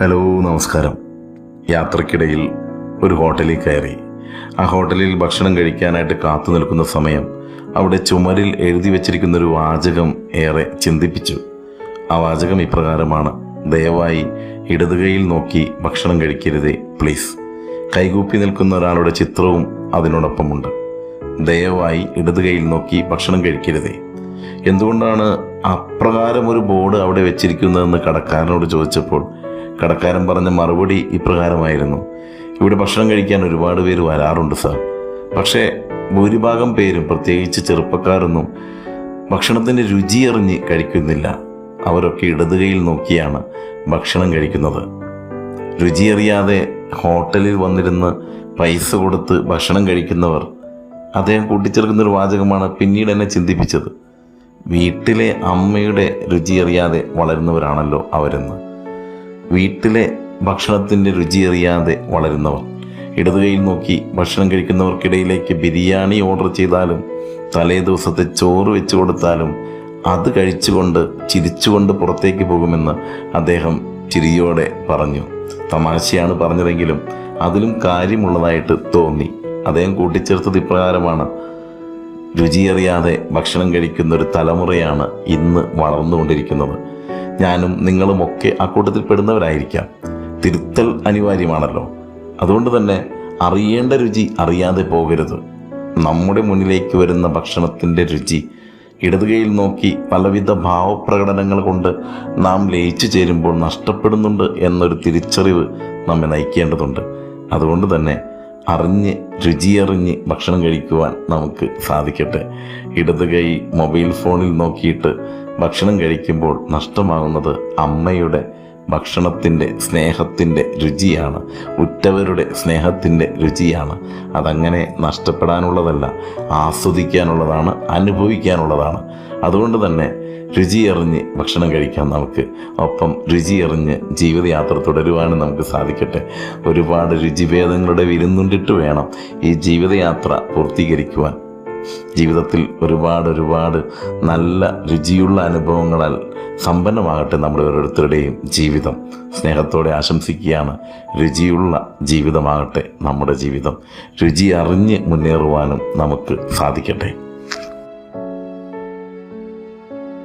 Hello, നമസ്കാരം. യാത്രക്കിടയിൽ ഒരു ഹോട്ടലിൽ കയറി. ആ ഹോട്ടലിൽ ഭക്ഷണം കഴിക്കാനായിട്ട് കാത്തു നിൽക്കുന്ന സമയം അവിടെ ചുമരിൽ എഴുതി വച്ചിരിക്കുന്നൊരു വാചകം ഏറെ ചിന്തിപ്പിച്ചു. ആ വാചകം ഇപ്രകാരമാണ്: ദയവായി ഇടതുകൈയിൽ നോക്കി ഭക്ഷണം കഴിക്കരുതേ പ്ലീസ്. കൈകൂപ്പി നിൽക്കുന്ന ഒരാളുടെ ചിത്രവും അതിനോടൊപ്പമുണ്ട്. ദയവായി ഇടതുകൈയിൽ നോക്കി ഭക്ഷണം കഴിക്കരുതേ. എന്തുകൊണ്ടാണ് അപ്രകാരം ഒരു ബോർഡ് അവിടെ വെച്ചിരിക്കുന്നതെന്ന് കടക്കാരനോട് ചോദിച്ചപ്പോൾ കടക്കാരൻ പറഞ്ഞ മറുപടി ഇപ്രകാരമായിരുന്നു: ഇവിടെ ഭക്ഷണം കഴിക്കാൻ ഒരുപാട് പേര് വരാറുണ്ട് സാർ, പക്ഷേ ഭൂരിഭാഗം പേരും, പ്രത്യേകിച്ച് ചെറുപ്പക്കാരൊന്നും ഭക്ഷണത്തിൻ്റെ രുചി അറിഞ്ഞ് കഴിക്കുന്നില്ല. അവരൊക്കെ ഇടതുകൈയിൽ നോക്കിയാണ് ഭക്ഷണം കഴിക്കുന്നത്. രുചിയറിയാതെ ഹോട്ടലിൽ വന്നിരുന്ന് പൈസ കൊടുത്ത് ഭക്ഷണം കഴിക്കുന്നവർ. അദ്ദേഹം കൂട്ടിച്ചേർക്കുന്നൊരു വാചകമാണ് പിന്നീട് എന്നെ ചിന്തിപ്പിച്ചത്. വീട്ടിലെ അമ്മയുടെ രുചിയറിയാതെ വളരുന്നവരാണല്ലോ അവരെന്ന്. വീട്ടിലെ ഭക്ഷണത്തിൻ്റെ രുചിയറിയാതെ വളരുന്നവർ. ഇടതുകൈയിൽ നോക്കി ഭക്ഷണം കഴിക്കുന്നവർക്കിടയിലേക്ക് ബിരിയാണി ഓർഡർ ചെയ്താലും തലേ ദിവസത്തെ ചോറ് വെച്ച് കൊടുത്താലും അത് കഴിച്ചുകൊണ്ട് ചിരിച്ചുകൊണ്ട് പുറത്തേക്ക് പോകുമെന്ന് അദ്ദേഹം ചിരിയോടെ പറഞ്ഞു. തമാശയാണ് പറഞ്ഞതെങ്കിലും അതിലും കാര്യമുള്ളതായിട്ട് തോന്നി. അദ്ദേഹം കൂട്ടിച്ചേർത്തത് ഇപ്രകാരമാണ്: രുചിയറിയാതെ ഭക്ഷണം കഴിക്കുന്ന ഒരു തലമുറയാണ് ഇന്ന് വളർന്നുകൊണ്ടിരിക്കുന്നത്. ഞാനും നിങ്ങളുമൊക്കെ ആ കൂട്ടത്തിൽ പെടുന്നവരായിരിക്കാം. തിരുത്തൽ അനിവാര്യമാണല്ലോ. അതുകൊണ്ട് തന്നെ അറിയേണ്ട രുചി അറിയാതെ പോകരുത്. നമ്മുടെ മുന്നിലേക്ക് വരുന്ന ഭക്ഷണത്തിൻ്റെ രുചി ഇടതുകൈയിൽ നോക്കി പലവിധ ഭാവപ്രകടനങ്ങൾ കൊണ്ട് നാം ലയിച്ചു ചേരുമ്പോൾ നഷ്ടപ്പെടുന്നുണ്ട് എന്നൊരു തിരിച്ചറിവ് നമ്മെ നയിക്കേണ്ടതുണ്ട്. അതുകൊണ്ട് തന്നെ അറിഞ്ഞ് രുചിയറിഞ്ഞ് ഭക്ഷണം കഴിക്കുവാൻ നമുക്ക് സാധിക്കട്ടെ. ഇടതുകൈ മൊബൈൽ ഫോണിൽ നോക്കിയിട്ട് ഭക്ഷണം കഴിക്കുമ്പോൾ നഷ്ടമാകുന്നത് അമ്മയുടെ ഭക്ഷണത്തിൻ്റെ സ്നേഹത്തിൻ്റെ രുചിയാണ്, ഉറ്റവരുടെ സ്നേഹത്തിൻ്റെ രുചിയാണ്. അതങ്ങനെ നഷ്ടപ്പെടാനുള്ളതല്ല, ആസ്വദിക്കാനുള്ളതാണ്, അനുഭവിക്കാനുള്ളതാണ്. അതുകൊണ്ട് തന്നെ രുചിയറിഞ്ഞ് ഭക്ഷണം കഴിക്കാം നമുക്ക്. ഒപ്പം രുചിയറിഞ്ഞ് ജീവിതയാത്ര തുടരുവാനും നമുക്ക് സാധിക്കട്ടെ. ഒരുപാട് രുചിഭേദങ്ങളുടെ വിരുന്നുണ്ടിട്ട് വേണം ഈ ജീവിതയാത്ര പൂർത്തീകരിക്കുവാൻ. ജീവിതത്തിൽ ഒരുപാട് നല്ല രുചിയുള്ള അനുഭവങ്ങളാൽ സമ്പന്നമാകട്ടെ നമ്മുടെ ഓരോരുത്തരുടെയും ജീവിതം. സ്നേഹത്തോടെ ആശംസിക്കുകയാണ്. രുചിയുള്ള ജീവിതമാകട്ടെ നമ്മുടെ ജീവിതം. രുചി അറിഞ്ഞ് മുന്നേറുവാനും നമുക്ക് സാധിക്കട്ടെ.